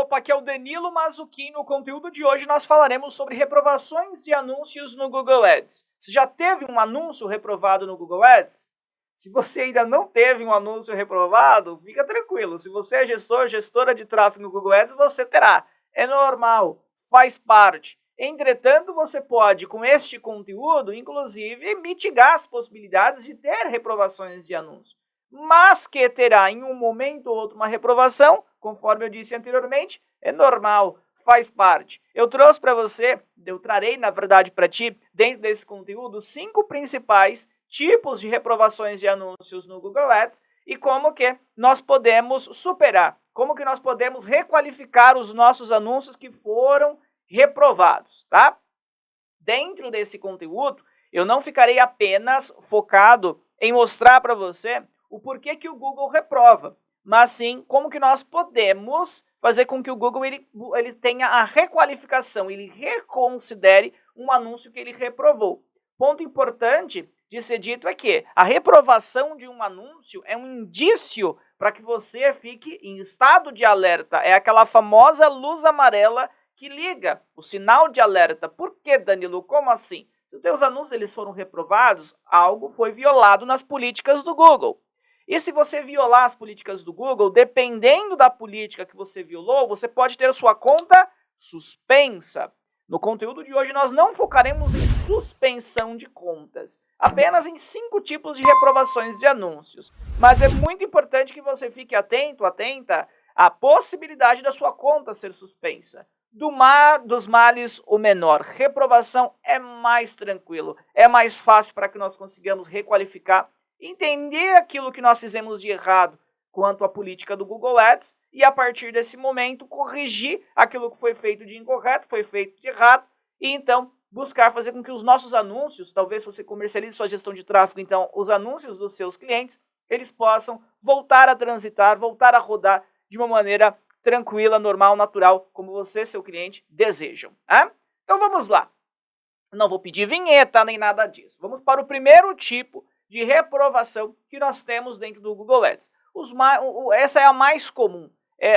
Opa, aqui é o Danilo Mazzucchin. No conteúdo de hoje nós falaremos sobre reprovações de anúncios no Google Ads. Você já teve um anúncio reprovado no Google Ads? Se você ainda não teve um anúncio reprovado, fica tranquilo. Se você é gestora de tráfego no Google Ads, você terá. É normal, faz parte. Entretanto, você pode, com este conteúdo, inclusive, mitigar as possibilidades de ter reprovações de anúncio. Mas que terá em um momento ou outro uma reprovação, conforme eu disse anteriormente, é normal, faz parte. Eu trarei, na verdade, para ti, dentro desse conteúdo, 5 principais tipos de reprovações de anúncios no Google Ads e como que nós podemos superar, como que nós podemos requalificar os nossos anúncios que foram reprovados, tá? Dentro desse conteúdo, eu não ficarei apenas focado em mostrar para você o porquê que o Google reprova, mas sim como que nós podemos fazer com que o Google ele tenha a requalificação, ele reconsidere um anúncio que ele reprovou. Ponto importante de ser dito é que a reprovação de um anúncio é um indício para que você fique em estado de alerta. É aquela famosa luz amarela que liga o sinal de alerta. Por que, Danilo? Como assim? Se os teus anúncios eles foram reprovados, algo foi violado nas políticas do Google. E se você violar as políticas do Google, dependendo da política que você violou, você pode ter a sua conta suspensa. No conteúdo de hoje, nós não focaremos em suspensão de contas, apenas em 5 tipos de reprovações de anúncios. Mas é muito importante que você fique atenta à possibilidade da sua conta ser suspensa. Dos males, o menor. Reprovação é mais tranquilo, é mais fácil para que nós consigamos requalificar, entender aquilo que nós fizemos de errado quanto à política do Google Ads e, a partir desse momento, corrigir aquilo que foi feito de incorreto, foi feito de errado, e então buscar fazer com que os nossos anúncios, talvez você comercialize sua gestão de tráfego, então os anúncios dos seus clientes, eles possam voltar a transitar, voltar a rodar de uma maneira tranquila, normal, natural, como você, seu cliente, desejam. Tá? Então vamos lá. Não vou pedir vinheta nem nada disso. Vamos para o primeiro tipo de reprovação que nós temos dentro do Google Ads. Essa é a mais comum.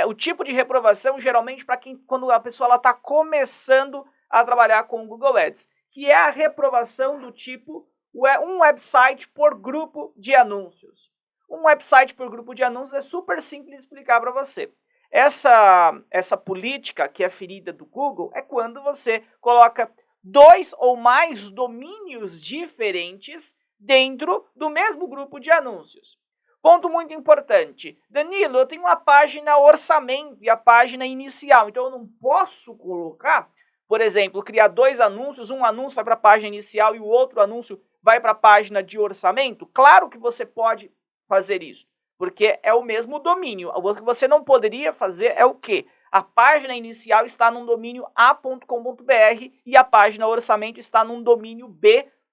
O tipo de reprovação, geralmente, para quando a pessoa está começando a trabalhar com o Google Ads, que é a reprovação do tipo um website por grupo de anúncios. Um website por grupo de anúncios é super simples de explicar para você. Essa política que é ferida do Google é quando você coloca 2 ou mais domínios diferentes dentro do mesmo grupo de anúncios. Ponto muito importante. Danilo, eu tenho uma página orçamento e a página inicial, então eu não posso colocar, por exemplo, criar 2 anúncios, um anúncio vai para a página inicial e o outro anúncio vai para a página de orçamento? Claro que você pode fazer isso, porque é o mesmo domínio. O que você não poderia fazer é o quê? A página inicial está num domínio a.com.br e a página orçamento está num domínio b.com.br.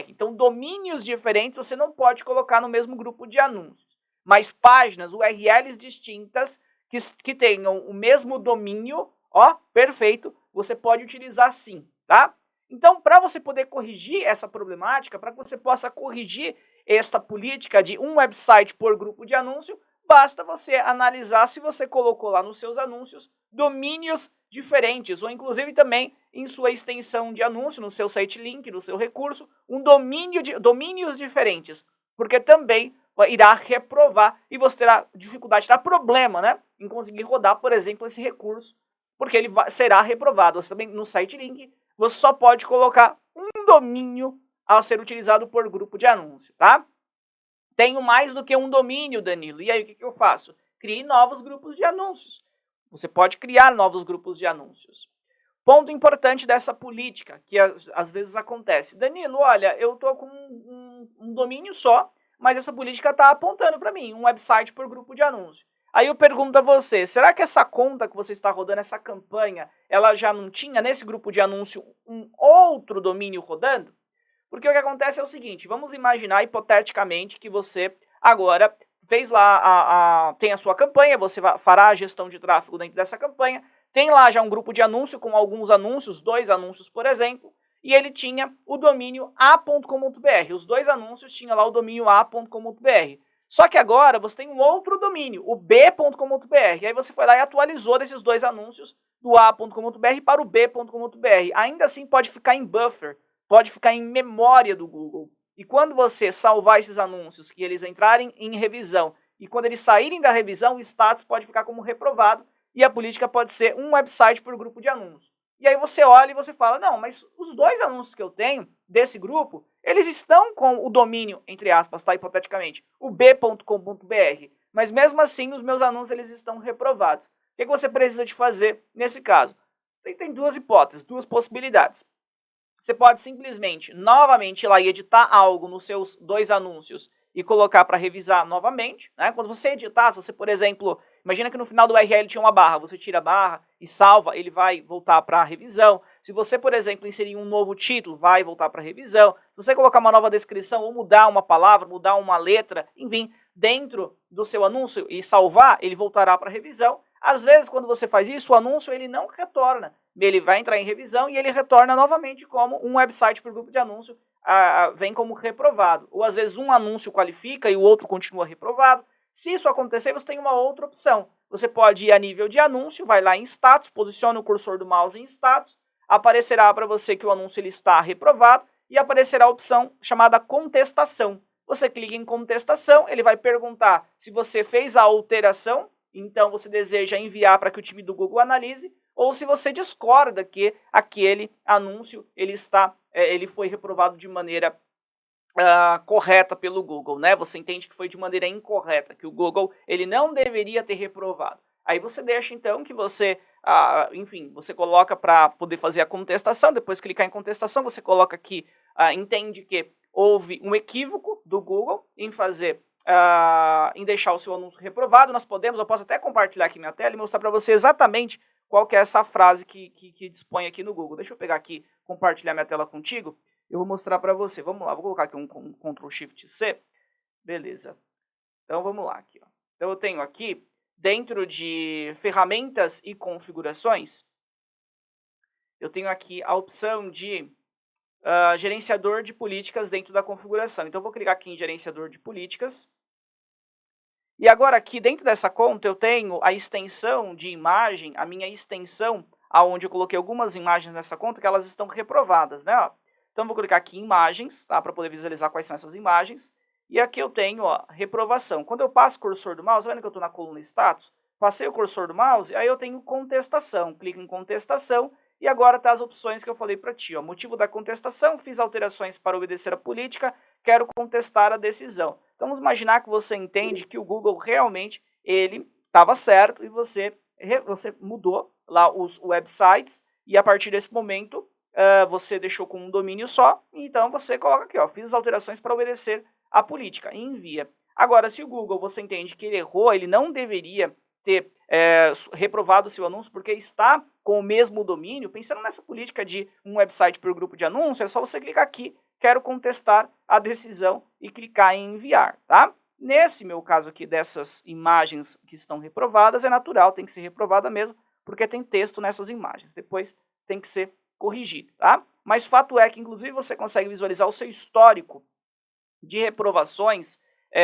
Então, domínios diferentes você não pode colocar no mesmo grupo de anúncios. Mas páginas, URLs distintas, que tenham o mesmo domínio, perfeito, você pode utilizar sim, tá? Então, para você poder corrigir essa problemática, para que você possa corrigir esta política de um website por grupo de anúncio, basta você analisar se você colocou lá nos seus anúncios domínios diferentes, ou inclusive também em sua extensão de anúncio, no seu site link, no seu recurso, domínios diferentes, porque também irá reprovar e você terá dificuldade, terá problema, né, em conseguir rodar, por exemplo, esse recurso, porque ele será reprovado. Você também, no site link, você só pode colocar um domínio a ser utilizado por grupo de anúncio, tá? Tenho mais do que um domínio, Danilo. E aí, o que eu faço? Crie novos grupos de anúncios. Você pode criar novos grupos de anúncios. Ponto importante dessa política, que às vezes acontece. Danilo, olha, eu estou com um domínio só, mas essa política está apontando para mim um website por grupo de anúncio. Aí eu pergunto a você, será que essa conta que você está rodando, essa campanha, ela já não tinha nesse grupo de anúncio um outro domínio rodando? Porque o que acontece é o seguinte, vamos imaginar hipoteticamente que você agora fez lá, tem a sua campanha, você fará a gestão de tráfego dentro dessa campanha, tem lá já um grupo de anúncio com alguns anúncios, 2 anúncios, por exemplo, e ele tinha o domínio a.com.br. Os 2 anúncios tinham lá o domínio a.com.br. Só que agora você tem um outro domínio, o b.com.br. Aí você foi lá e atualizou desses dois anúncios do a.com.br para o b.com.br. Ainda assim pode ficar em buffer, pode ficar em memória do Google. E quando você salvar esses anúncios, que eles entrarem em revisão, e quando eles saírem da revisão, o status pode ficar como reprovado, e a política pode ser um website por grupo de anúncios. E aí você olha e você fala, não, mas os dois anúncios que eu tenho desse grupo, eles estão com o domínio, entre aspas, tá, hipoteticamente, o b.com.br, mas mesmo assim os meus anúncios eles estão reprovados. O que você precisa de fazer nesse caso? Tem duas hipóteses, duas possibilidades. Você pode simplesmente, novamente, ir lá e editar algo nos seus dois anúncios e colocar para revisar novamente, né? Quando você editar, se você, por exemplo, imagina que no final do URL tinha uma barra, você tira a barra e salva, ele vai voltar para a revisão. Se você, por exemplo, inserir um novo título, vai voltar para a revisão. Se você colocar uma nova descrição ou mudar uma palavra, mudar uma letra, enfim, dentro do seu anúncio e salvar, ele voltará para a revisão. Às vezes, quando você faz isso, o anúncio ele não retorna. Ele vai entrar em revisão e ele retorna novamente como um website por grupo de anúncio, vem como reprovado. Ou às vezes um anúncio qualifica e o outro continua reprovado. Se isso acontecer, você tem uma outra opção. Você pode ir a nível de anúncio, vai lá em status, posiciona o cursor do mouse em status, aparecerá para você que o anúncio ele está reprovado e aparecerá a opção chamada contestação. Você clica em contestação, ele vai perguntar se você fez a alteração, então você deseja enviar para que o time do Google analise, ou se você discorda que aquele anúncio ele foi reprovado de maneira correta pelo Google, né? Você entende que foi de maneira incorreta, que o Google ele não deveria ter reprovado. Aí você deixa então que você, enfim, você coloca para poder fazer a contestação, depois clicar em contestação, você coloca que entende que houve um equívoco do Google em fazer em deixar o seu anúncio reprovado. Eu posso até compartilhar aqui minha tela e mostrar para você exatamente qual que é essa frase que dispõe aqui no Google. Deixa eu pegar aqui, compartilhar minha tela contigo, eu vou mostrar para você. Vamos lá, vou colocar aqui um Ctrl Shift C, beleza. Então vamos lá aqui, ó. Então eu tenho aqui, dentro de ferramentas e configurações, eu tenho aqui a opção de gerenciador de políticas dentro da configuração. Então eu vou clicar aqui em gerenciador de políticas. E agora aqui dentro dessa conta eu tenho a extensão de imagem, a minha extensão, aonde eu coloquei algumas imagens nessa conta que elas estão reprovadas, né? Então eu vou clicar aqui em imagens, tá? Para poder visualizar quais são essas imagens. E aqui eu tenho, reprovação. Quando eu passo o cursor do mouse, vendo que eu estou na coluna status, passei o cursor do mouse, aí eu tenho contestação. Clico em contestação e agora tá as opções que eu falei para ti, ó. Motivo da contestação, fiz alterações para obedecer a política, quero contestar a decisão. Então vamos imaginar que você entende que o Google realmente ele estava certo e você mudou lá os websites e a partir desse momento você deixou com um domínio só, então você coloca aqui, ó, fiz as alterações para obedecer a política e envia. Agora, se o Google você entende que ele errou, ele não deveria ter reprovado o seu anúncio porque está com o mesmo domínio, pensando nessa política de um website por grupo de anúncio, é só você clicar aqui, quero contestar a decisão e clicar em enviar, tá? Nesse meu caso aqui, dessas imagens que estão reprovadas, é natural, tem que ser reprovada mesmo, porque tem texto nessas imagens, depois tem que ser corrigido, tá? Mas fato é que, inclusive, você consegue visualizar o seu histórico de reprovações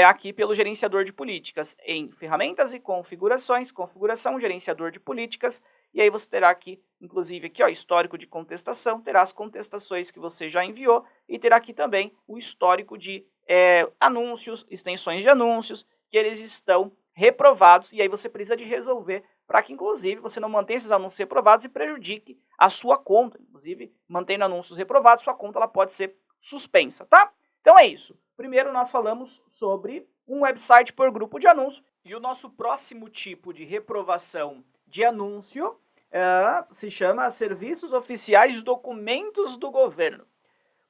aqui pelo gerenciador de políticas, em ferramentas e configurações, configuração, gerenciador de políticas, e aí você terá aqui, inclusive, aqui, ó, histórico de contestação, terá as contestações que você já enviou, e terá aqui também o histórico de anúncios, extensões de anúncios, que eles estão reprovados, e aí você precisa de resolver para que, inclusive, você não mantenha esses anúncios reprovados e prejudique a sua conta. Inclusive, mantendo anúncios reprovados, sua conta ela pode ser suspensa, tá? Então é isso. Primeiro nós falamos sobre um website por grupo de anúncio e o nosso próximo tipo de reprovação de anúncio se chama serviços oficiais de documentos do governo.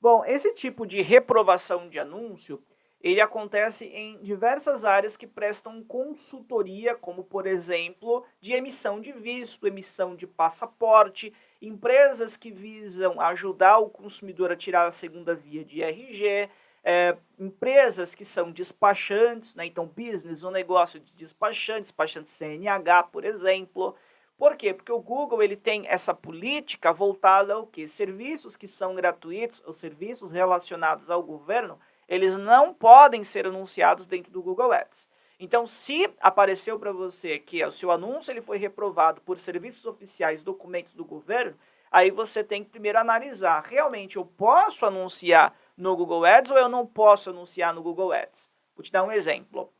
Bom, esse tipo de reprovação de anúncio, ele acontece em diversas áreas que prestam consultoria, como, por exemplo, de emissão de visto, emissão de passaporte, empresas que visam ajudar o consumidor a tirar a segunda via de RG, empresas que são despachantes, né? Então, business, um negócio de despachante CNH, por exemplo. Por quê? Porque o Google ele tem essa política voltada ao quê? Serviços que são gratuitos, os serviços relacionados ao governo, eles não podem ser anunciados dentro do Google Ads. Então, se apareceu para você que o seu anúncio ele foi reprovado por serviços oficiais, documentos do governo, aí você tem que primeiro analisar, realmente eu posso anunciar no Google Ads ou eu não posso anunciar no Google Ads? Vou te dar um exemplo.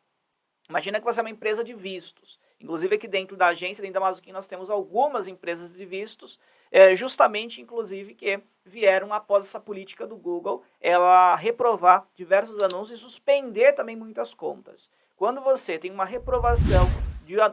Imagina que você é uma empresa de vistos. Inclusive aqui dentro da agência, dentro da Mazuquim, nós temos algumas empresas de vistos, justamente, inclusive, que vieram após essa política do Google, ela reprovar diversos anúncios e suspender também muitas contas. Quando você tem uma reprovação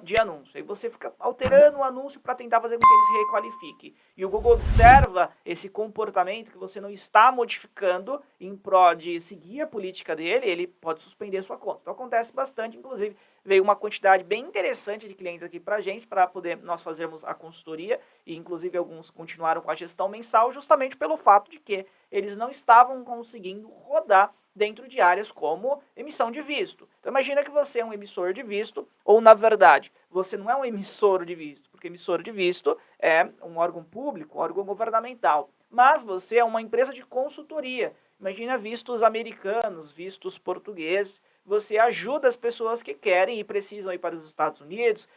de anúncio, aí você fica alterando o anúncio para tentar fazer com que ele se requalifique. E o Google observa esse comportamento que você não está modificando em prol de seguir a política dele, ele pode suspender sua conta. Então acontece bastante, inclusive veio uma quantidade bem interessante de clientes aqui para a agência para poder nós fazermos a consultoria e inclusive alguns continuaram com a gestão mensal justamente pelo fato de que eles não estavam conseguindo rodar dentro de áreas como emissão de visto. Então imagina que você é um emissor de visto, ou na verdade, você não é um emissor de visto, porque emissor de visto é um órgão público, um órgão governamental, mas você é uma empresa de consultoria. Imagina vistos americanos, vistos portugueses, você ajuda as pessoas que querem e precisam ir para os Estados Unidos,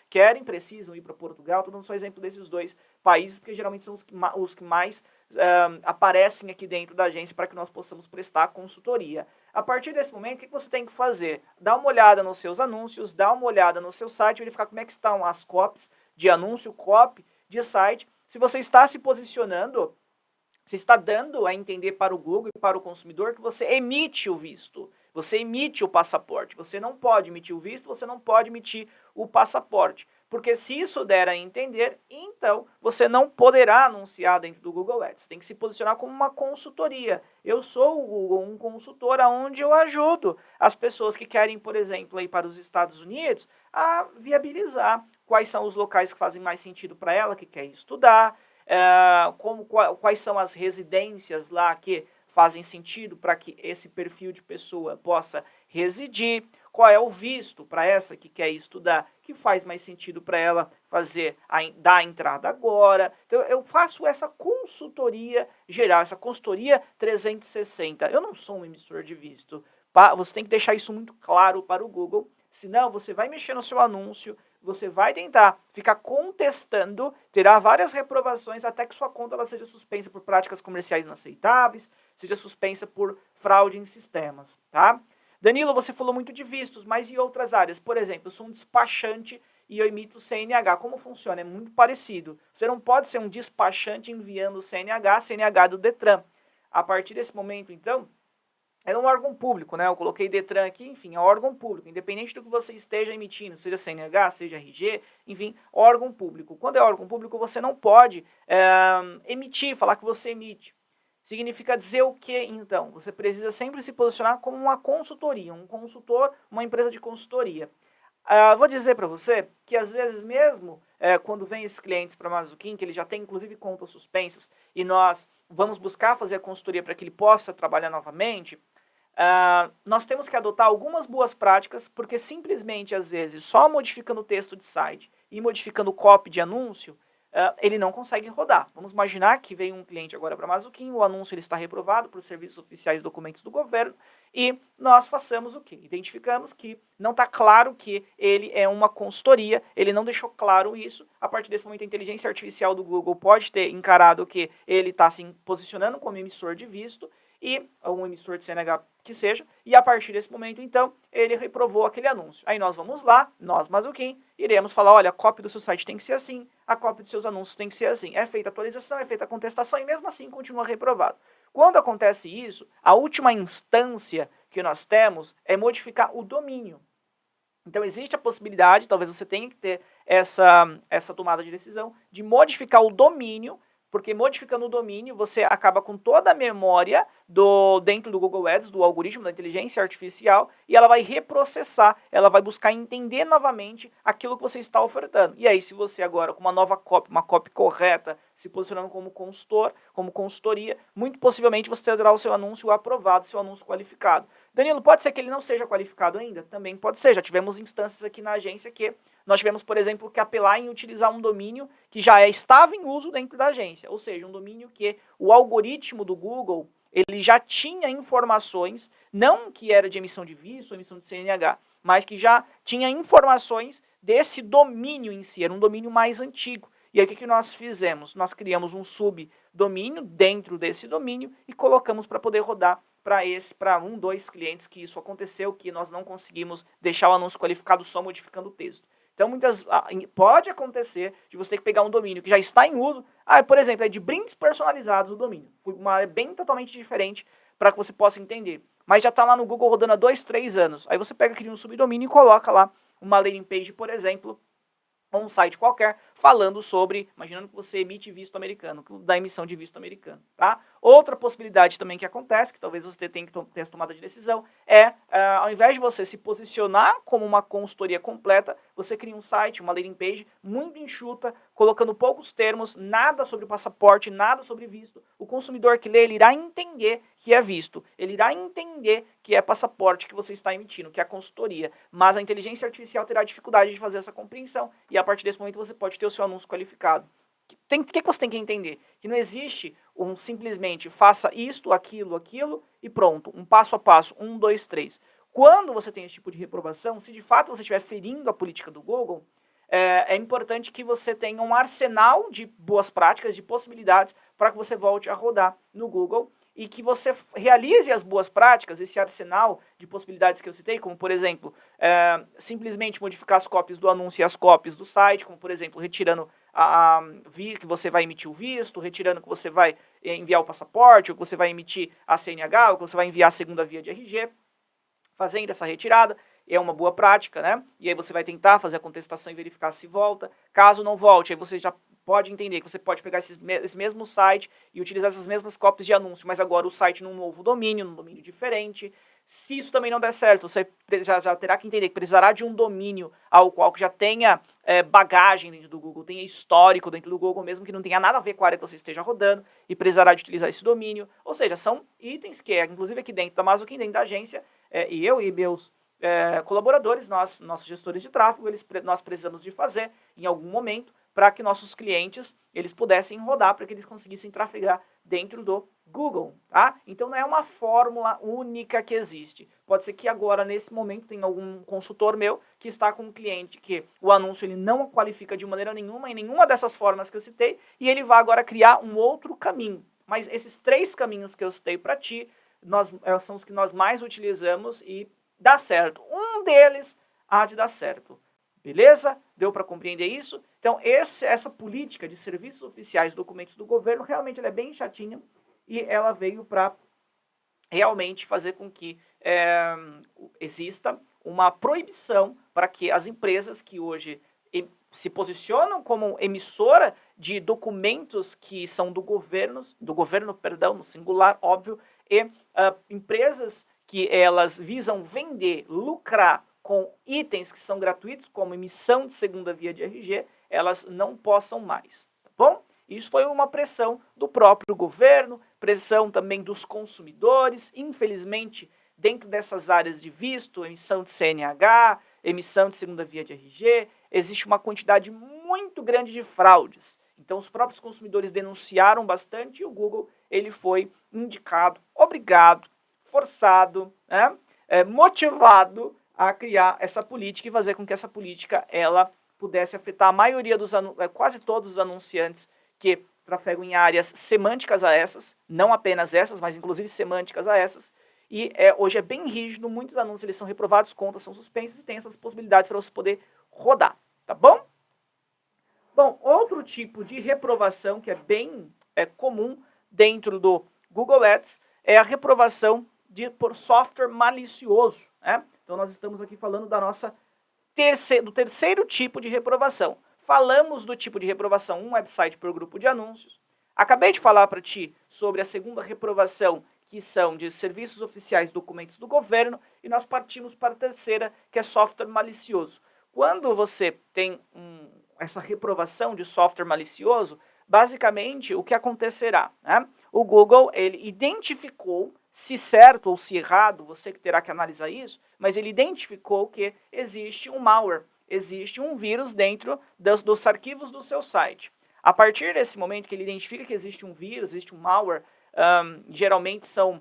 precisam ir para Portugal, estou dando só exemplo desses dois países, porque geralmente são os que mais aparecem aqui dentro da agência para que nós possamos prestar consultoria. A partir desse momento, o que você tem que fazer? Dá uma olhada nos seus anúncios, dá uma olhada no seu site, verificar como é que estão as copies de anúncio, copy de site, se você está se posicionando, você está dando a entender para o Google e para o consumidor que você emite o visto, você emite o passaporte. Você não pode emitir o visto, você não pode emitir o passaporte. Porque se isso der a entender, então você não poderá anunciar dentro do Google Ads. Você tem que se posicionar como uma consultoria. Eu sou o Google, um consultor onde eu ajudo as pessoas que querem, por exemplo, ir para os Estados Unidos a viabilizar quais são os locais que fazem mais sentido para ela, que quer estudar, quais são as residências lá que fazem sentido para que esse perfil de pessoa possa residir, qual é o visto para essa que quer estudar, que faz mais sentido para ela dar a entrada agora. Então eu faço essa consultoria geral, essa consultoria 360. Eu não sou um emissor de visto. Você tem que deixar isso muito claro para o Google, senão você vai mexer no seu anúncio, você vai tentar ficar contestando, terá várias reprovações até que sua conta ela seja suspensa por práticas comerciais inaceitáveis, seja suspensa por fraude em sistemas, tá? Danilo, você falou muito de vistos, mas e outras áreas? Por exemplo, eu sou um despachante e eu emito CNH. Como funciona? É muito parecido. Você não pode ser um despachante enviando CNH do Detran. A partir desse momento, então, é um órgão público, né? Eu coloquei Detran aqui, enfim, é um órgão público, independente do que você esteja emitindo, seja CNH, seja RG, enfim, órgão público. Quando é órgão público, você não pode falar que você emite. Significa dizer o que, então? Você precisa sempre se posicionar como uma consultoria, um consultor, uma empresa de consultoria. Vou dizer para você que às vezes mesmo quando vem esses clientes para a Mazuquim, que ele já tem inclusive contas suspensas e nós vamos buscar fazer a consultoria para que ele possa trabalhar novamente, nós temos que adotar algumas boas práticas, porque simplesmente às vezes só modificando o texto de site e modificando o copy de anúncio, ele não consegue rodar. Vamos imaginar que veio um cliente agora para a Mazuquim, o anúncio ele está reprovado por serviços oficiais e documentos do governo, e nós façamos o quê? Identificamos que não está claro que ele é uma consultoria, ele não deixou claro isso. A partir desse momento, a inteligência artificial do Google pode ter encarado que ele está se posicionando como emissor de visto, e um emissor de CNH que seja, e a partir desse momento, então, ele reprovou aquele anúncio. Aí nós vamos lá, nós, Mazuquim, iremos falar, olha, a cópia do seu site tem que ser assim, a cópia dos seus anúncios tem que ser assim. É feita a atualização, é feita a contestação, e mesmo assim continua reprovado. Quando acontece isso, a última instância que nós temos é modificar o domínio. Então existe a possibilidade, talvez você tenha que ter essa tomada de decisão, de modificar o domínio, porque modificando o domínio, você acaba com toda a memória dentro do Google Ads, do algoritmo da inteligência artificial, e ela vai reprocessar, ela vai buscar entender novamente aquilo que você está ofertando. E aí, se você agora, com uma nova copy, uma copy correta, se posicionando como consultor, como consultoria, muito possivelmente você terá o seu anúncio aprovado, seu anúncio qualificado. Danilo, pode ser que ele não seja qualificado ainda? Também pode ser. Já tivemos instâncias aqui na agência que nós tivemos, por exemplo, que apelar em utilizar um domínio que já estava em uso dentro da agência. Ou seja, um domínio que o algoritmo do Google ele já tinha informações, não que era de emissão de visto ou emissão de CNH, mas que já tinha informações desse domínio em si, era um domínio mais antigo. E aí o que nós fizemos? Nós criamos um subdomínio dentro desse domínio e colocamos para poder rodar para 2 clientes que isso aconteceu, que nós não conseguimos deixar o anúncio qualificado só modificando o texto. Então, pode acontecer de você ter que pegar um domínio que já está em uso. Por exemplo, é de brindes personalizados o domínio. Uma área bem totalmente diferente para que você possa entender. Mas já está lá no Google rodando há 2, 3 anos. Aí você pega, cria um subdomínio e coloca lá uma landing page, por exemplo, ou um site qualquer, falando sobre, imaginando que você emite visto americano, da emissão de visto americano, tá? Outra possibilidade também que acontece, que talvez você tenha que ter essa tomada de decisão, ao invés de você se posicionar como uma consultoria completa, você cria um site, uma landing page muito enxuta, colocando poucos termos, nada sobre o passaporte, nada sobre visto. O consumidor que lê, ele irá entender que é visto, ele irá entender que é passaporte que você está emitindo, que é a consultoria, mas a inteligência artificial terá dificuldade de fazer essa compreensão e a partir desse momento você pode ter o seu anúncio qualificado. O que você tem que entender? Que não existe simplesmente faça isto, aquilo e pronto, um passo a passo, 1, 2, 3. Quando você tem esse tipo de reprovação, se de fato você estiver ferindo a política do Google, é importante que você tenha um arsenal de boas práticas, de possibilidades para que você volte a rodar no Google e que você realize as boas práticas, esse arsenal de possibilidades que eu citei, como por exemplo, simplesmente modificar as cópias do anúncio e as cópias do site, como por exemplo, retirando que você vai emitir o visto, retirando que você vai enviar o passaporte, ou que você vai emitir a CNH, ou que você vai enviar a segunda via de RG, fazendo essa retirada, é uma boa prática, né? E aí você vai tentar fazer a contestação e verificar se volta. Caso não volte, aí você já pode entender que você pode pegar esse mesmo site e utilizar essas mesmas cópias de anúncio, mas agora o site num novo domínio, num domínio diferente. Se isso também não der certo, você já terá que entender que precisará de um domínio ao qual já tenha bagagem dentro do Google, tenha histórico dentro do Google, mesmo que não tenha nada a ver com a área que você esteja rodando, e precisará de utilizar esse domínio. Ou seja, são itens que, inclusive aqui dentro da Mazuquim, dentro da agência, e eu e meus colaboradores, nossos gestores de tráfego, nós precisamos de fazer em algum momento para que nossos clientes eles pudessem rodar, para que eles conseguissem trafegar dentro do Google, tá? Então não é uma fórmula única que existe. Pode ser que agora, nesse momento, tenha algum consultor meu que está com um cliente que o anúncio ele não qualifica de maneira nenhuma, em nenhuma dessas formas que eu citei, e ele vai agora criar um outro caminho. Mas esses 3 caminhos que eu citei para ti, são os que nós mais utilizamos e dá certo. Um deles há de dar certo. Beleza? Deu para compreender isso? Então, essa política de serviços oficiais, documentos do governo, realmente ela é bem chatinha e ela veio para realmente fazer com que exista uma proibição para que as empresas que hoje se posicionam como emissora de documentos que são do governo, no singular, óbvio, e empresas que elas visam vender, lucrar com itens que são gratuitos, como emissão de segunda via de RG, elas não possam mais, tá bom? Isso foi uma pressão do próprio governo, pressão também dos consumidores, infelizmente, dentro dessas áreas de visto, emissão de CNH, emissão de segunda via de RG, existe uma quantidade muito grande de fraudes. Então, os próprios consumidores denunciaram bastante e o Google ele foi indicado, obrigado, forçado, né, motivado a criar essa política e fazer com que essa política ela pudesse afetar a maioria quase todos os anunciantes que trafegam em áreas semânticas a essas, não apenas essas, mas inclusive semânticas a essas. E hoje é bem rígido, muitos anúncios eles são reprovados, contas são suspensas e tem essas possibilidades para você poder rodar, tá bom? Bom, outro tipo de reprovação que é bem comum dentro do Google Ads é a reprovação por software malicioso, né? Então nós estamos aqui falando do terceiro tipo de reprovação. Falamos do tipo de reprovação, um website por grupo de anúncios. Acabei de falar para ti sobre a segunda reprovação, que são de serviços oficiais, documentos do governo, e nós partimos para a terceira, que é software malicioso. Quando você tem essa reprovação de software malicioso, basicamente o que acontecerá, né? O Google ele identificou, se certo ou se errado, você que terá que analisar isso, mas ele identificou que existe um malware, existe um vírus dentro dos arquivos do seu site. A partir desse momento que ele identifica que existe um vírus, existe um malware, geralmente são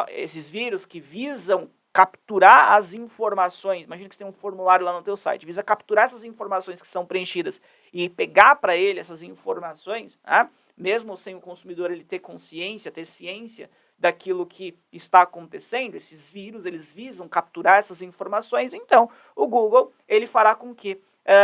esses vírus que visam capturar as informações. Imagina que você tem um formulário lá no teu site, visa capturar essas informações que são preenchidas e pegar para ele essas informações, né? Mesmo sem o consumidor ele ter consciência, ter ciência daquilo que está acontecendo, esses vírus eles visam capturar essas informações. Então o Google ele fará com que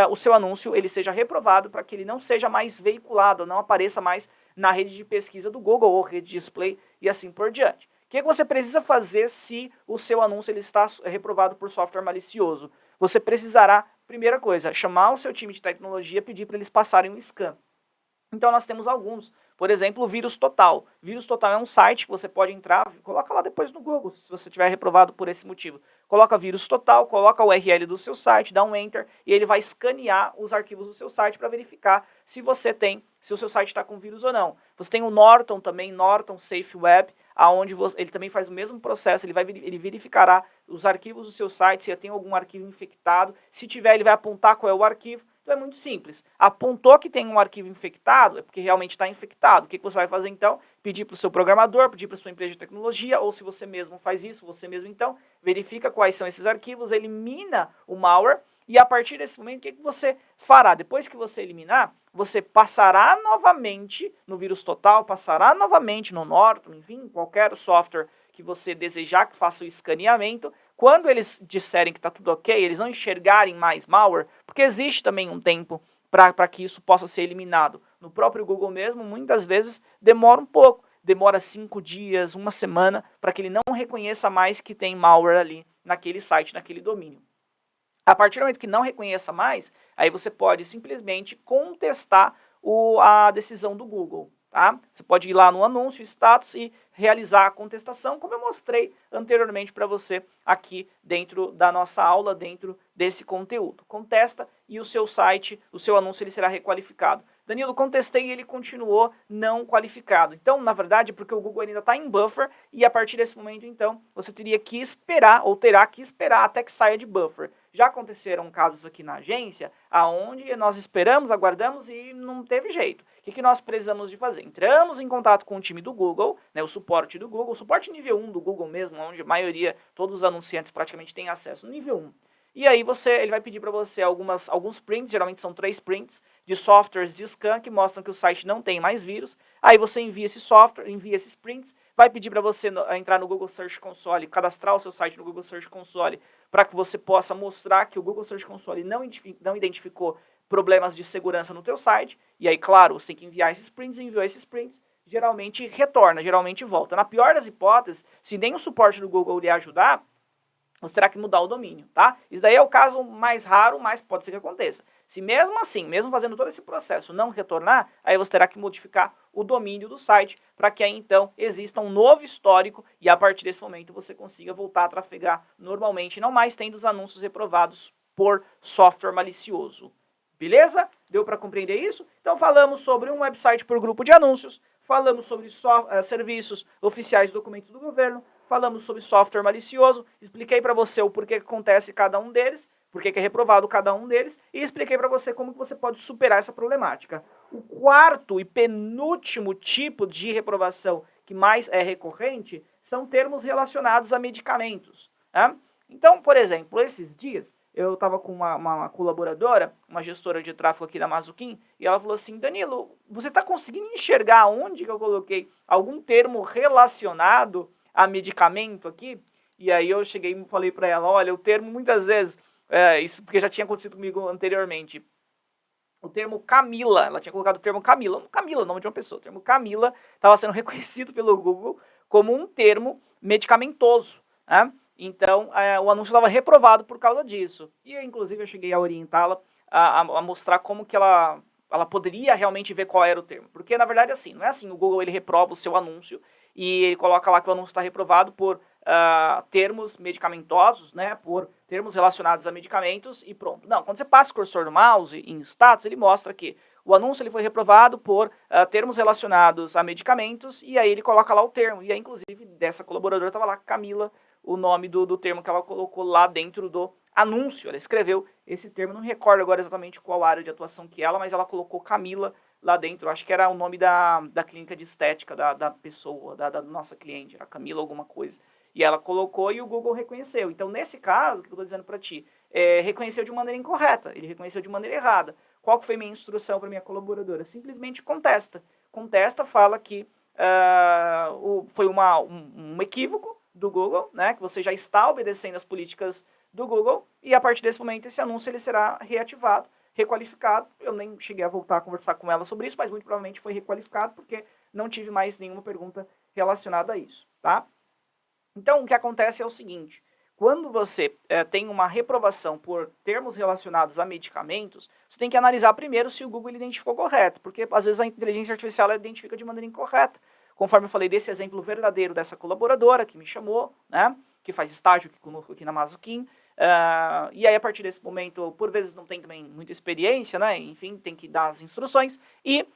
o seu anúncio ele seja reprovado para que ele não seja mais veiculado, não apareça mais na rede de pesquisa do Google ou rede de display e assim por diante. O que você precisa fazer se o seu anúncio ele está reprovado por software malicioso? Você precisará, primeira coisa, chamar o seu time de tecnologia e pedir para eles passarem um scan. Então nós temos alguns, por exemplo, o Vírus Total. Vírus Total é um site que você pode entrar, coloca lá depois no Google, se você tiver reprovado por esse motivo. Coloca Vírus Total, coloca o URL do seu site, dá um Enter, e ele vai escanear os arquivos do seu site para verificar se você tem, se o seu site está com vírus ou não. Você tem o Norton também, Norton Safe Web, aonde ele também faz o mesmo processo, ele verificará os arquivos do seu site, se tem algum arquivo infectado, se tiver ele vai apontar qual é o arquivo. Então é muito simples, apontou que tem um arquivo infectado, é porque realmente está infectado. O que você vai fazer então? Pedir para o seu programador, pedir para a sua empresa de tecnologia, ou se você mesmo faz isso, você mesmo então, verifica quais são esses arquivos, elimina o malware, e a partir desse momento, o que você fará? Depois que você eliminar, você passará novamente no Vírus Total, passará novamente no Norton, enfim, qualquer software que você desejar que faça o escaneamento. Quando eles disserem que está tudo ok, eles não enxergarem mais malware, porque existe também um tempo para que isso possa ser eliminado. No próprio Google mesmo, muitas vezes demora um pouco, demora 5 dias, uma semana, para que ele não reconheça mais que tem malware ali naquele site, naquele domínio. A partir do momento que não reconheça mais, aí você pode simplesmente contestar a decisão do Google. Tá? Você pode ir lá no anúncio, status e realizar a contestação, como eu mostrei anteriormente para você aqui dentro da nossa aula, dentro desse conteúdo. Contesta e o seu site, o seu anúncio ele será requalificado. Danilo, contestei e ele continuou não qualificado. Então, na verdade, porque o Google ainda está em buffer e a partir desse momento, então, você teria que esperar ou terá que esperar até que saia de buffer. Já aconteceram casos aqui na agência, aonde nós esperamos, aguardamos e não teve jeito. O que nós precisamos de fazer? Entramos em contato com o time do Google, né, o suporte do Google, o suporte nível 1 do Google mesmo, onde a maioria, todos os anunciantes praticamente têm acesso, nível 1. E aí ele vai pedir para você alguns prints, geralmente são 3 prints, de softwares de scan que mostram que o site não tem mais vírus. Aí você envia esse software, envia esses prints, vai pedir para você entrar no Google Search Console, cadastrar o seu site no Google Search Console, para que você possa mostrar que o Google Search Console não identificou problemas de segurança no teu site. E aí, claro, você tem que enviar esses prints, enviou esses prints, geralmente retorna, geralmente volta. Na pior das hipóteses, se nem o suporte do Google lhe ajudar, você terá que mudar o domínio, tá? Isso daí é o caso mais raro, mas pode ser que aconteça. Se mesmo assim, mesmo fazendo todo esse processo, não retornar, aí você terá que modificar o domínio do site para que aí então exista um novo histórico e a partir desse momento você consiga voltar a trafegar normalmente, não mais tendo os anúncios reprovados por software malicioso. Beleza? Deu para compreender isso? Então falamos sobre um website por grupo de anúncios, falamos sobre serviços oficiais de documentos do governo, falamos sobre software malicioso, expliquei para você o porquê que acontece cada um deles, porquê que é reprovado cada um deles, e expliquei para você como que você pode superar essa problemática. O quarto e penúltimo tipo de reprovação que mais é recorrente são termos relacionados a medicamentos. Né? Então, por exemplo, esses dias eu estava com uma colaboradora, uma gestora de tráfego aqui da Mazuquim, e ela falou assim, Danilo, você está conseguindo enxergar onde que eu coloquei algum termo relacionado a medicamento aqui? E aí eu cheguei e falei para ela, olha, o termo muitas vezes, isso porque já tinha acontecido comigo anteriormente, o termo Camila, ela tinha colocado o termo Camila, nome de uma pessoa, o termo Camila estava sendo reconhecido pelo Google como um termo medicamentoso, né? Então, o anúncio estava reprovado por causa disso. E, inclusive, eu cheguei a orientá-la a mostrar como que ela poderia realmente ver qual era o termo. Porque, na verdade, assim, não é assim, o Google ele reprova o seu anúncio e ele coloca lá que o anúncio está reprovado por termos medicamentosos, né, por termos relacionados a medicamentos e pronto. Não, quando você passa o cursor do mouse em status, ele mostra que o anúncio ele foi reprovado por termos relacionados a medicamentos e aí ele coloca lá o termo. E aí, inclusive, dessa colaboradora estava lá, Camila, o nome do termo que ela colocou lá dentro do anúncio. Ela escreveu esse termo, não recordo agora exatamente qual área de atuação que ela, mas ela colocou Camila lá dentro, acho que era o nome da clínica de estética da pessoa, da nossa cliente, a Camila alguma coisa. E ela colocou e o Google reconheceu. Então, nesse caso, o que eu estou dizendo para ti, reconheceu de maneira incorreta, ele reconheceu de maneira errada. Qual que foi minha instrução para minha colaboradora? Simplesmente contesta. Contesta, fala que foi um equívoco do Google, né, que você já está obedecendo as políticas do Google, e a partir desse momento esse anúncio ele será reativado, requalificado. Eu nem cheguei a voltar a conversar com ela sobre isso, mas muito provavelmente foi requalificado porque não tive mais nenhuma pergunta relacionada a isso, tá? Então, o que acontece é o seguinte, quando você tem uma reprovação por termos relacionados a medicamentos, você tem que analisar primeiro se o Google identificou correto, porque às vezes a inteligência artificial ela identifica de maneira incorreta. Conforme eu falei desse exemplo verdadeiro dessa colaboradora que me chamou, né, que faz estágio aqui conosco aqui na Mazuquim, e aí a partir desse momento, por vezes não tem também muita experiência, né, enfim, tem que dar as instruções, e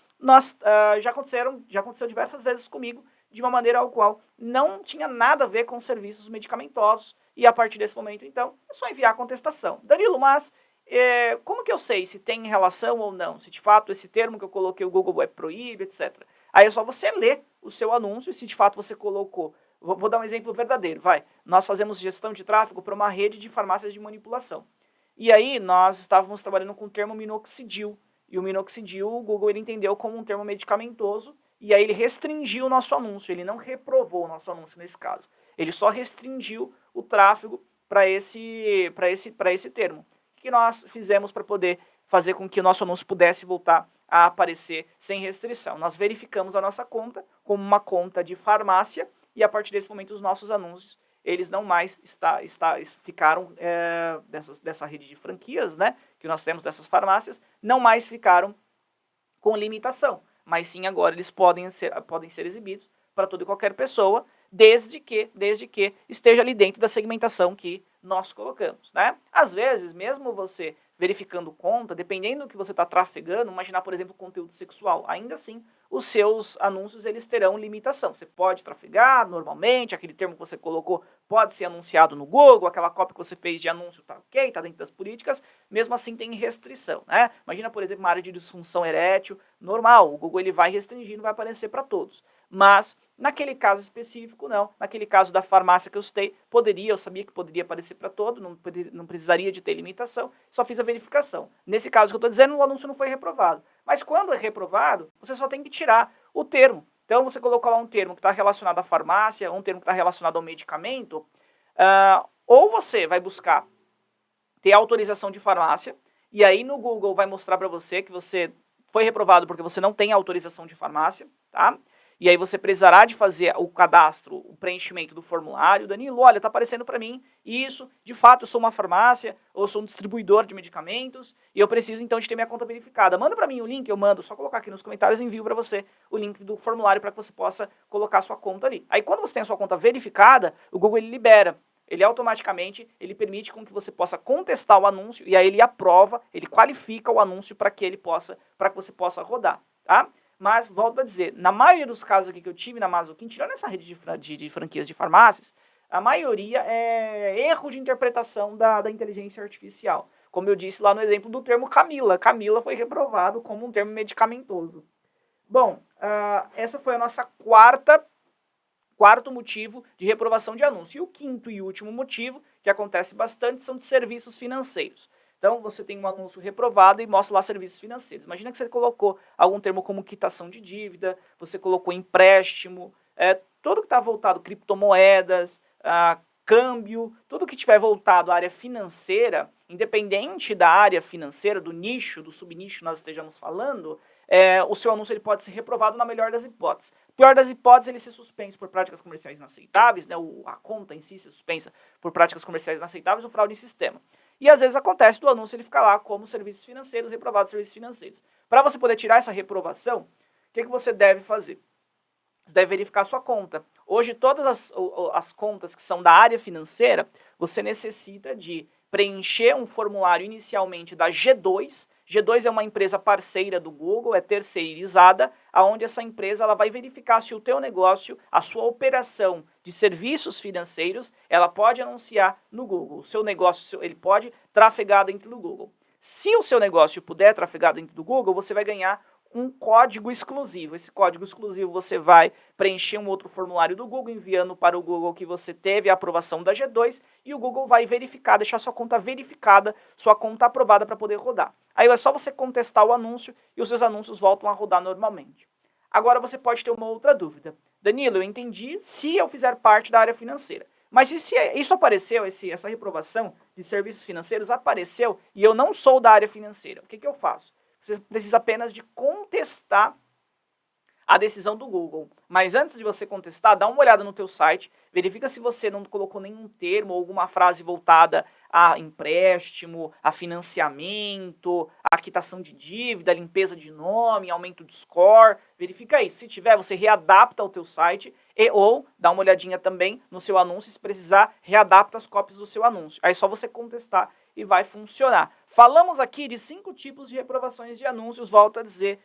já aconteceu diversas vezes comigo, de uma maneira ao qual não tinha nada a ver com serviços medicamentosos, e a partir desse momento, então, é só enviar a contestação. Danilo, mas como que eu sei se tem relação ou não? Se de fato esse termo que eu coloquei, o Google Web proíbe, etc. Aí é só você ler o seu anúncio, e se de fato você colocou, vou dar um exemplo verdadeiro, vai. Nós fazemos gestão de tráfego para uma rede de farmácias de manipulação. E aí nós estávamos trabalhando com o termo minoxidil, e o minoxidil, o Google ele entendeu como um termo medicamentoso, e aí ele restringiu o nosso anúncio, ele não reprovou o nosso anúncio nesse caso. Ele só restringiu o tráfego para esse termo. O que nós fizemos para poder fazer com que o nosso anúncio pudesse voltar a aparecer sem restrição? Nós verificamos a nossa conta como uma conta de farmácia, e a partir desse momento os nossos anúncios, eles não mais ficaram dessa rede de franquias, né, que nós temos dessas farmácias, não mais ficaram com limitação, mas sim agora eles podem ser exibidos para toda e qualquer pessoa, desde que esteja ali dentro da segmentação que nós colocamos, né? Às vezes, mesmo você verificando conta, dependendo do que você está trafegando, imaginar, por exemplo, conteúdo sexual, ainda assim, os seus anúncios eles terão limitação. Você pode trafegar normalmente, aquele termo que você colocou pode ser anunciado no Google, aquela cópia que você fez de anúncio tá ok, tá dentro das políticas, mesmo assim tem restrição, né? Imagina, por exemplo, uma área de disfunção erétil, normal, o Google ele vai restringir, não vai aparecer para todos. Mas, naquele caso específico, não. Naquele caso da farmácia que eu citei, eu sabia que poderia aparecer para todo, não precisaria de ter limitação, só fiz a verificação. Nesse caso que eu estou dizendo, o anúncio não foi reprovado. Mas quando é reprovado, você só tem que tirar o termo. Então, você colocou lá um termo que está relacionado à farmácia, um termo que está relacionado ao medicamento, ou você vai buscar ter autorização de farmácia, e aí no Google vai mostrar para você que você foi reprovado porque você não tem autorização de farmácia, tá? E aí você precisará de fazer o cadastro, o preenchimento do formulário. Danilo, olha, está aparecendo para mim isso, de fato eu sou uma farmácia, ou eu sou um distribuidor de medicamentos, e eu preciso então de ter minha conta verificada. Manda para mim o link, eu mando, só colocar aqui nos comentários e envio para você o link do formulário para que você possa colocar a sua conta ali. Aí quando você tem a sua conta verificada, o Google ele libera. Ele automaticamente, ele permite com que você possa contestar o anúncio, e aí ele aprova, ele qualifica o anúncio para que você possa rodar, tá? Mas, volto a dizer, na maioria dos casos aqui que eu tive na Mazuquim, tirando essa rede de franquias de farmácias, a maioria é erro de interpretação da inteligência artificial. Como eu disse lá no exemplo do termo Camila. Camila foi reprovado como um termo medicamentoso. Bom, essa foi a nossa quarto motivo de reprovação de anúncio. E o quinto e último motivo, que acontece bastante, são de serviços financeiros. Então, você tem um anúncio reprovado e mostra lá serviços financeiros. Imagina que você colocou algum termo como quitação de dívida, você colocou empréstimo, tudo que está voltado, criptomoedas, câmbio, tudo que tiver voltado à área financeira, independente da área financeira, do nicho, do subnicho que nós estejamos falando, o seu anúncio ele pode ser reprovado na melhor das hipóteses. Pior das hipóteses, ele ser suspenso por práticas comerciais inaceitáveis, né, a conta em si ser suspensa por práticas comerciais inaceitáveis ou fraude em sistema. E às vezes acontece do anúncio ele ficar lá como serviços financeiros, reprovados serviços financeiros. Para você poder tirar essa reprovação, o que você deve fazer? Você deve verificar a sua conta. Hoje, todas as contas que são da área financeira, você necessita de preencher um formulário inicialmente da G2. G2 é uma empresa parceira do Google, é terceirizada, onde essa empresa ela vai verificar se o teu negócio, a sua operação de serviços financeiros, ela pode anunciar no Google. O seu negócio ele pode trafegar dentro do Google. Se o seu negócio puder trafegar dentro do Google, você vai ganhar um código exclusivo. Esse código exclusivo você vai preencher um outro formulário do Google, enviando para o Google que você teve a aprovação da G2 e o Google vai verificar, deixar sua conta verificada, sua conta aprovada para poder rodar. Aí é só você contestar o anúncio e os seus anúncios voltam a rodar normalmente. Agora você pode ter uma outra dúvida. Danilo, eu entendi se eu fizer parte da área financeira. Mas e se isso apareceu, essa reprovação de serviços financeiros apareceu e eu não sou da área financeira? O que eu faço? Você precisa apenas de contestar a decisão do Google. Mas antes de você contestar, dá uma olhada no teu site, verifica se você não colocou nenhum termo ou alguma frase voltada a empréstimo, a financiamento, a quitação de dívida, limpeza de nome, aumento de score. Verifica isso. Se tiver, você readapta o teu site ou dá uma olhadinha também no seu anúncio, se precisar, readapta as cópias do seu anúncio. Aí é só você contestar e vai funcionar. Falamos aqui de 5 tipos de reprovações de anúncios, volto a dizer,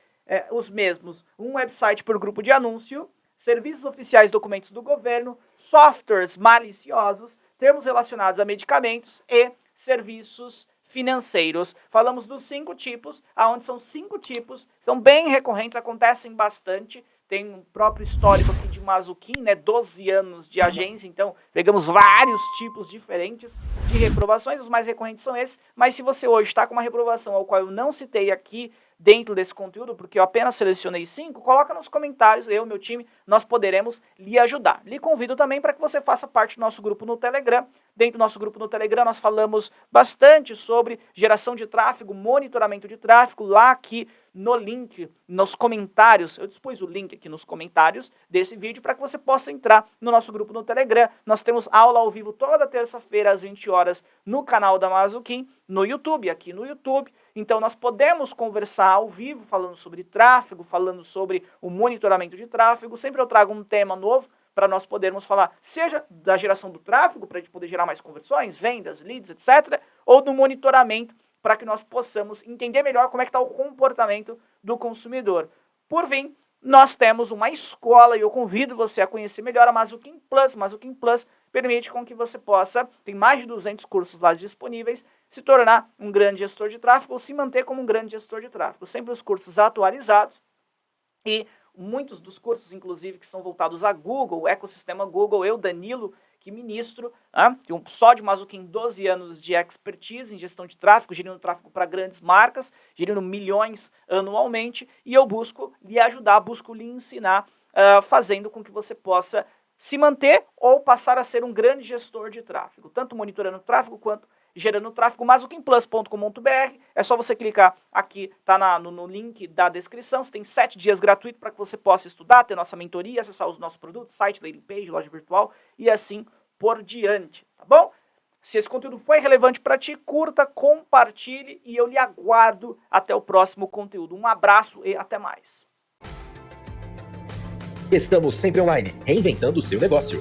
os mesmos. Um website por grupo de anúncio, serviços oficiais, documentos do governo, softwares maliciosos, termos relacionados a medicamentos e serviços financeiros. Falamos dos 5 tipos, aonde são 5 tipos, são bem recorrentes, acontecem bastante. Tem um próprio histórico aqui de Mazuquim, né? 12 anos de agência, então pegamos vários tipos diferentes de reprovações, os mais recorrentes são esses, mas se você hoje está com uma reprovação ao qual eu não citei aqui dentro desse conteúdo, porque eu apenas selecionei 5, coloca nos comentários, eu e meu time, nós poderemos lhe ajudar. Lhe convido também para que você faça parte do nosso grupo no Telegram. Dentro do nosso grupo no Telegram nós falamos bastante sobre geração de tráfego, monitoramento de tráfego, lá aqui no link, nos comentários, eu dispus o link aqui nos comentários desse vídeo para que você possa entrar no nosso grupo no Telegram. Nós temos aula ao vivo toda terça-feira às 20 horas no canal da Mazuquim, no YouTube, aqui no YouTube. Então nós podemos conversar ao vivo falando sobre tráfego, falando sobre o monitoramento de tráfego. Sempre eu trago um tema novo para nós podermos falar, seja da geração do tráfego, para a gente poder gerar mais conversões, vendas, leads, etc., ou do monitoramento, para que nós possamos entender melhor como é que está o comportamento do consumidor. Por fim, nós temos uma escola e eu convido você a conhecer melhor a Mazuquim Plus. Mazuquim Plus permite com que você possa, tem mais de 200 cursos lá disponíveis, se tornar um grande gestor de tráfego ou se manter como um grande gestor de tráfego. Sempre os cursos atualizados e muitos dos cursos, inclusive, que são voltados a Google, o ecossistema Google, eu, Danilo, que ministro, só de Mazuquim 12 anos de expertise em gestão de tráfego, gerindo tráfego para grandes marcas, gerindo milhões anualmente, e eu busco lhe ajudar, busco lhe ensinar, fazendo com que você possa se manter ou passar a ser um grande gestor de tráfego, tanto monitorando tráfego quanto gerando tráfego. Mazuquimplus.com.br, é só você clicar aqui, tá no link da descrição, você tem 7 dias gratuito para que você possa estudar, ter nossa mentoria, acessar os nossos produtos, site, landing page, loja virtual e assim por diante, tá bom? Se esse conteúdo foi relevante para ti, curta, compartilhe e eu lhe aguardo até o próximo conteúdo. Um abraço e até mais. Estamos sempre online, reinventando o seu negócio.